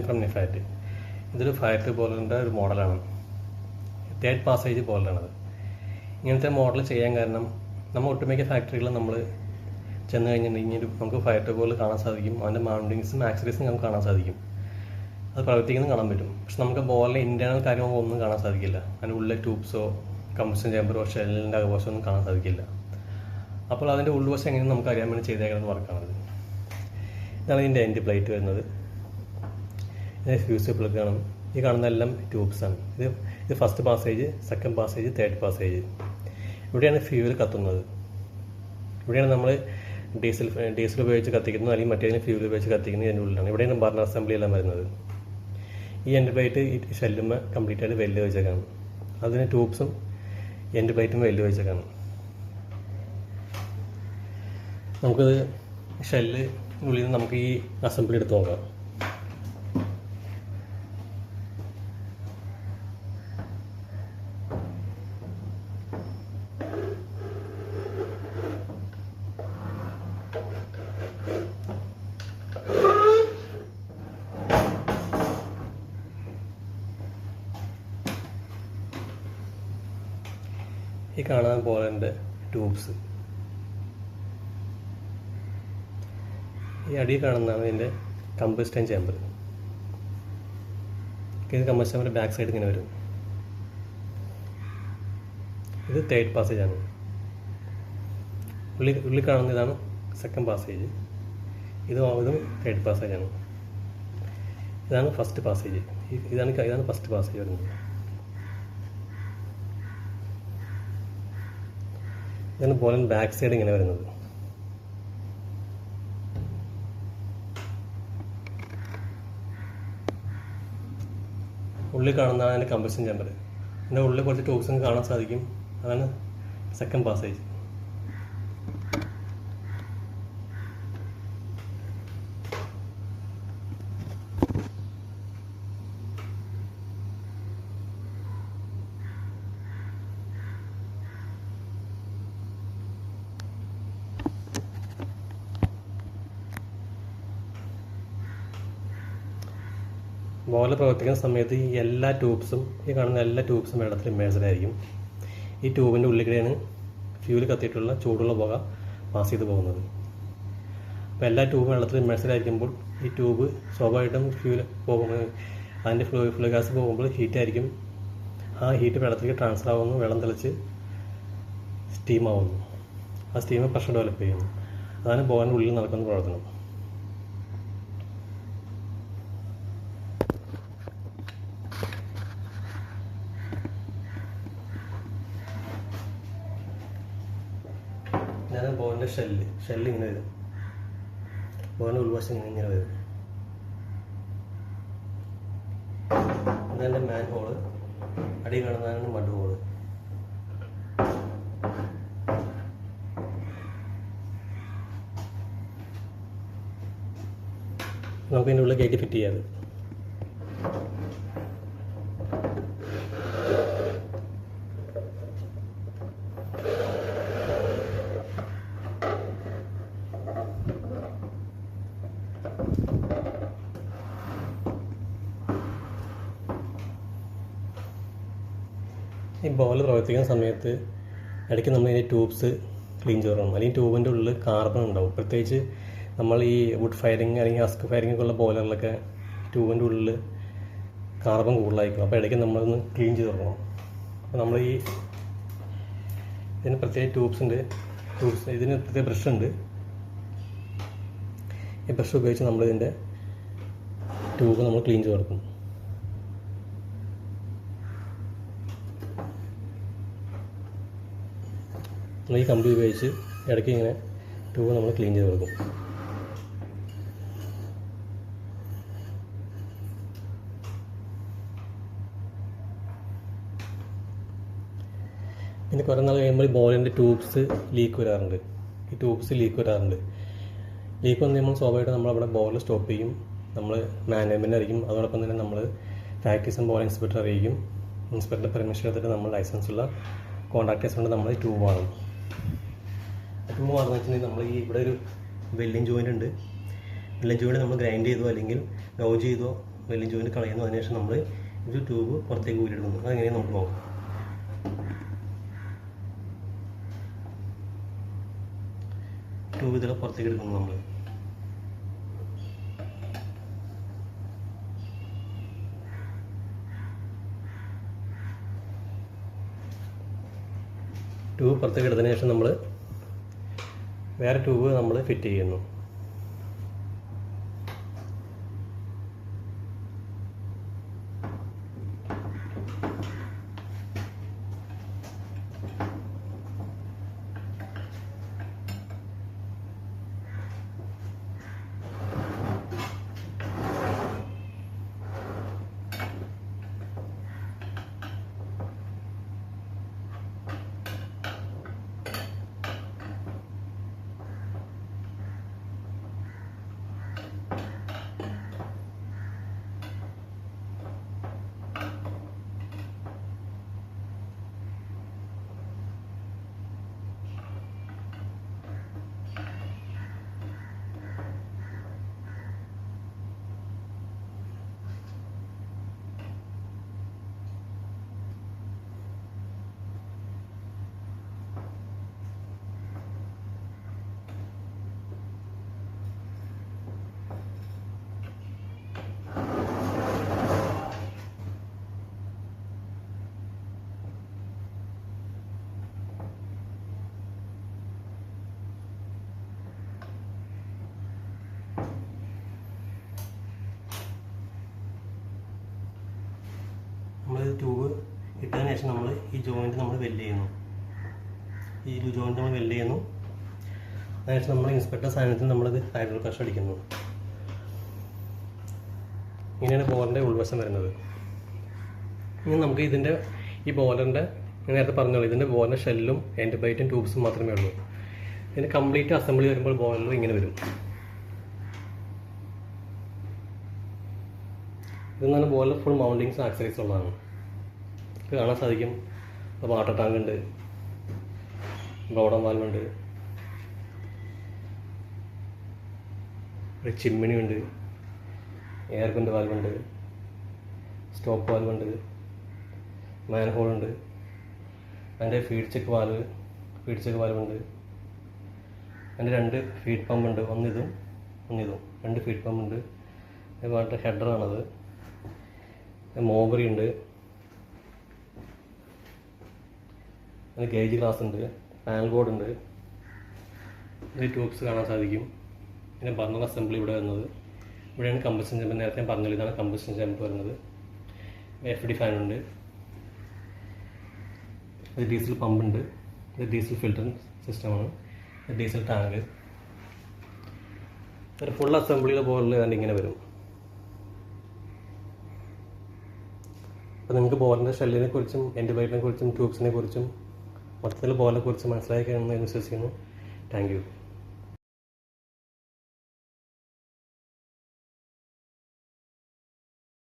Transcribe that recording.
From നിഫാറ്റ്. ഇതൊരു fire ബോളറിൻ്റെ ഒരു മോഡലാണ്. 3rd passage ബോളറാണത്. ഇങ്ങനത്തെ മോഡൽ ചെയ്യാൻ കാരണം നമ്മൾ ഒട്ടുമിക്ക ഫാക്ടറികളിൽ നമ്മൾ ചെന്ന് കഴിഞ്ഞിട്ടുണ്ടെങ്കിൽ നമുക്ക് ഫയർ ബോൾ കാണാൻ സാധിക്കും. അതിൻ്റെ മൗണ്ടിങ്സും ആക്സറീസും നമുക്ക് കാണാൻ സാധിക്കും. അത് പ്രവർത്തിക്കുന്നത് കാണാൻ പറ്റും. പക്ഷെ നമുക്ക് ബോളിൻ്റെ ഇൻറ്റേർണൽ കാര്യങ്ങളോ ഒന്നും കാണാൻ സാധിക്കില്ല. അതിൻ്റെ ഉള്ളിലെ ട്യൂബ്സോ കമ്പഷൻ ചേമ്പറോ ഷെല്ലിൻ്റെ അകവശമോ ഒന്നും കാണാൻ സാധിക്കില്ല. അപ്പോൾ അതിൻ്റെ ഉൾവശം എങ്ങനെ നമുക്ക് അറിയാൻ വേണ്ടി ചെയ്തേക്കുന്നത് വർക്കാണത്. ഇതാണ് ഇതിൻ്റെ എൻഡ് പ്ലേറ്റ് വരുന്നത്. ഇതിൻ്റെ ഫ്യൂസ് പ്ലഗ് ആണ്. ഈ കാണുന്നതെല്ലാം ട്യൂബ്സാണ്. ഇത് first passage, second passage, 3rd passage. ഇവിടെയാണ് ഫ്യൂവൽ കത്തുന്നത്. ഇവിടെയാണ് നമ്മൾ ഡീസൽ ഉപയോഗിച്ച് കത്തിക്കുന്നത്, അല്ലെങ്കിൽ മറ്റേതിന് ഫ്യൂവൽ ഉപയോഗിച്ച് കത്തിക്കുന്നത് ഇതിൻ്റെ ഉള്ളിലാണ്. ഇവിടെയാണ് ബർണർ അസംബ്ലി എല്ലാം വരുന്നത്. ഈ എൻഡ് പ്ലേറ്റ് ഈ ഷെല്ലുമ്മ കംപ്ലീറ്റ് ആയിട്ട് വെല്ല് വെച്ചേക്കാണ്. അതിന് ട്യൂബ്സും എൻഡ് പ്ലേറ്റും വെല്ല് വെച്ചേക്കാണ്. നമുക്കത് ഷെല്ല് ഉള്ളിൽ നിന്ന് നമുക്ക് ഈ അസംബ്ലി എടുത്ത് നോക്കാം. ഈ കാണാൻ ബോളിൻ്റെ ട്യൂബ്സ്, ഈ അടിയിൽ കാണുന്നതാണ് ഇതിൻ്റെ കമ്പസ്റ്റൻ ചേമ്പർ. ഇത് കമ്പസ്റ്റൻ ചേമ്പറിൻ്റെ ബാക്ക് സൈഡ് ഇങ്ങനെ വരും. ഇത് 3rd പാസേജാണ്. ഉള്ളിൽ കാണുന്ന ഇതാണ് സെക്കൻഡ് പാസേജ്. ഇതും 3rd പാസേജാണ്. ഇതാണ് ഫസ്റ്റ് പാസേജ്. ഇതാണ് ഫസ്റ്റ് പാസേജ് വരുന്നത്. ഇതാണ് ബോളിൻ്റെ ബാക്ക് സൈഡ് ഇങ്ങനെ വരുന്നത്. ഉള്ളിൽ കാണുന്നതാണ് അതിൻ്റെ കമ്പഷൻ ചേമ്പർ. ഇതിൻ്റെ ഉള്ളിൽ കുറച്ച് ട്യൂബ്സും കാണാൻ സാധിക്കും. അതാണ് സെക്കൻഡ് പാസേജ്. ബോൾ പ്രവർത്തിക്കുന്ന സമയത്ത് ഈ എല്ലാ ട്യൂബ്സും, ഈ കാണുന്ന എല്ലാ ട്യൂബ്സും വെള്ളത്തിൽ ഇമേഴ്സ്ഡായിരിക്കും. ഈ ട്യൂബിൻ്റെ ഉള്ളിൽ കൂടെയാണ് ഫ്യൂൽ കത്തിയിട്ടുള്ള ചൂടുള്ള പുക പാസ് ചെയ്ത് പോകുന്നത്. അപ്പോൾ എല്ലാ ട്യൂബും വെള്ളത്തിൽ ഇമേഴ്സ്ഡായിരിക്കുമ്പോൾ ഈ ട്യൂബ് സ്വാഭാവികമായിട്ടും ഫ്യൂൽ പോകുമ്പോൾ അതിൻ്റെ ഫ്ലൂ ഗ്യാസ് പോകുമ്പോൾ ഹീറ്റായിരിക്കും. ആ ഹീറ്റ് വെള്ളത്തിലേക്ക് ട്രാൻസ്ഫർ ആവുന്നു, വെള്ളം തെളിച്ച് സ്റ്റീം ആവുന്നു. ആ സ്റ്റീം പ്രഷർ ഡെവലപ്പ് ചെയ്യുന്നു. അതാണ് ബോളിൻ്റെ ഉള്ളിൽ നടക്കുന്ന പ്രവർത്തനം. ഇതാണ് ബോളിൻ്റെ ഷെല്ല് ഇങ്ങനെ വരും. ബോളിൻ്റെ ഉൾവശം ഇങ്ങനെ വരും. ഇതെൻ്റെ മാൻ ഹോള്. അടി കാണുന്നതാണ് മഡ് ഹോള്. നമുക്ക് ഇതിൻ്റെ ഉള്ളിൽ കയറ്റി ഫിറ്റ് ചെയ്യാതെ. ഈ ബോൾ പ്രവർത്തിക്കുന്ന സമയത്ത് ഇടയ്ക്ക് നമ്മൾ ഇതിൻ്റെ ട്യൂബ്സ് ക്ലീൻ ചെയ്യണം. അല്ലെങ്കിൽ ട്യൂബിൻ്റെ ഉള്ളിൽ കാർബൺ ഉണ്ടാവും. പ്രത്യേകിച്ച് നമ്മൾ ഈ വുഡ് ഫയറിങ് അല്ലെങ്കിൽ ഹസ്ക് ഫയറിംഗ് ഒക്കെ ഉള്ള ബോയിലറിലൊക്കെ ട്യൂബിൻ്റെ ഉള്ളിൽ കാർബൺ കൂടുതലായിരിക്കും. അപ്പോൾ ഇടയ്ക്ക് നമ്മളൊന്ന് ക്ലീൻ ചെയ്ത് തുടങ്ങണം. അപ്പോൾ നമ്മൾ ഇതിന് പ്രത്യേക ഇതിന് പ്രത്യേക ബ്രഷ് ഉണ്ട്. ഈ ബ്രഷ് ഉപയോഗിച്ച് നമ്മളിതിൻ്റെ ട്യൂബ് നമ്മൾ ക്ലീൻ ചെയ്ത് കൊടുക്കും. ഈ കമ്പി ഉപയോഗിച്ച് ഇടയ്ക്ക് ഇങ്ങനെ ട്യൂബ് നമ്മൾ ക്ലീൻ ചെയ്ത് കൊടുക്കും. പിന്നെ കുറേ നാൾ കഴിയുമ്പോൾ ബോളിൻ്റെ ട്യൂബ്സ് ലീക്ക് വരാറുണ്ട്. ലീക്ക് വന്ന് നമ്മൾ സ്വാഭാവികമായിട്ട് നമ്മളവിടെ ബോൾ സ്റ്റോപ്പ് ചെയ്യും. നമ്മൾ മാനേജ്മെൻ്റ് അറിയിക്കും. അതോടൊപ്പം തന്നെ നമ്മൾ ഫാക്ടറീസ് ആൻഡ് ബോൾ ഇൻസ്പെക്ടർ അറിയിക്കും. ഇൻസ്പെക്ടറുടെ പെർമിഷൻ എടുത്തിട്ട് നമ്മൾ ലൈസൻസുള്ള കോൺട്രാക്ടേഴ്സ് കൊണ്ട് നമ്മൾ ഈ ട്യൂബ് വാങ്ങും. ട്യൂബ് വാങ്ങുന്ന വെച്ചിട്ടുണ്ടെങ്കിൽ നമ്മൾ ഇവിടെ ഒരു വെല്ലിങ് ജോയിൻ്റ് ഉണ്ട്. വെല്ലിങ് ജോയിൻ്റ് നമ്മൾ ഗ്രൈൻഡ് ചെയ്തോ അല്ലെങ്കിൽ ഗൗജ് ചെയ്തോ വെൽഡിംഗ് ജോയിൻറ്റ് കളയുന്നു. അതിനുശേഷം നമ്മൾ ഒരു ട്യൂബ് പുറത്തേക്ക് ഊരിയെടുക്കുന്നു. അതെങ്ങനെയാണ് നമുക്ക് നോക്കാം. ട്യൂബ് ഇതിൽ പുറത്തേക്ക് എടുക്കുന്നു നമ്മൾ. ട്യൂബ് പുറത്തേക്ക് എടുത്തതിന് ശേഷം നമ്മൾ വേറെ ട്യൂബ് നമ്മൾ ഫിറ്റ് ചെയ്യുന്നു. നമ്മൾ ട്യൂബ് ഇട്ടതിന് ശേഷം നമ്മൾ ഈ ജോയിൻറ്റ് നമ്മൾ വെൽഡ് ചെയ്യുന്നു. ഈ ജോയിൻറ്റ് നമ്മൾ വെൽഡ് ചെയ്യുന്നു. അതിനുശേഷം നമ്മൾ ഇൻസ്പെക്ടർ സാധനത്തിൽ നമ്മളത് ഹൈഡ്രോ ക്രഷ് അടിക്കുന്നു. ഇങ്ങനെയാണ് ബോറിൻ്റെ ഉൾവശം വരുന്നത്. ഇനി നമുക്ക് ഇതിൻ്റെ ഈ ബോലറിൻ്റെ നേരത്തെ പറഞ്ഞോളൂ, ഇതിൻ്റെ ബോറിൻ്റെ ഷെല്ലും എൻഡ് ബൈറ്റും ട്യൂബ്സും മാത്രമേ ഉള്ളൂ. ഇതിൻ്റെ കംപ്ലീറ്റ് അസംബ്ലി വരുമ്പോൾ ബോലർ ഇങ്ങനെ വരും. ഇതെന്നാണ് ബോയിലർ ഫുൾ മൗണ്ടിങ്സ് ആക്സറീസ് ഉള്ളതാണ്. ഇത് കാണാൻ സാധിക്കും. വാട്ടർ ടാങ്ക് ഉണ്ട്, ബ്ലോഡം വാൽവ് ഉണ്ട്, ഒരു ചിമ്മിണി ഉണ്ട്, എയർ വെൻ്റ് വാൽവ് ഉണ്ട്, സ്റ്റോപ്പ് വാൽവ് ഉണ്ട്, മാൻ ഹോൾ ഉണ്ട്, അതിൻ്റെ ഫീഡ് ചെക്ക് വാൽവ് ഉണ്ട്, അതിൻ്റെ 2 ഫീഡ് പമ്പ് ഉണ്ട്. ഒന്നിതും 2 ഫീഡ് പമ്പ് ഉണ്ട്. അതുപോലെ ഹെഡറാണത്. മോബറി ഉണ്ട്, അതിന് ഗേജ് ഗ്ലാസ് ഉണ്ട്, പാനൽ ബോർഡ് ഉണ്ട്. ഈ ട്യൂബ്സ് കാണാൻ സാധിക്കും. പിന്നെ ബർണർ അസംബ്ലി ഇവിടെ വരുന്നത്. ഇവിടെയാണ് കമ്പഷൻ ചേമ്പർ. നേരത്തെ ഞാൻ പറഞ്ഞല്ലോ, ഇതാണ് കമ്പഷൻ ചേമ്പർ വരുന്നത്. FD ഫാൻ ഉണ്ട്, ഇത് ഡീസൽ പമ്പ് ഉണ്ട്, ഇത് ഡീസൽ ഫിൽറ്റർ സിസ്റ്റമാണ്, ഇത് ഡീസൽ ടാങ്ക്. ഒരു ഫുൾ അസംബ്ലിയുടെ ബോർഡിൽ ഏതാണ്ട് ഇങ്ങനെ വരും. അപ്പോൾ നിങ്ങൾക്ക് ബോറിൻ്റെ ഷെല്ലിനെ കുറിച്ചും എൻഡ് ബൈറ്റിനെ കുറിച്ചും ട്യൂബ്സിനെ കുറിച്ചും മൊത്തത്തിൽ ബോറിനെ കുറിച്ചും മനസ്സിലാക്കി എന്ന് വിശ്വസിക്കുന്നു. Thank you.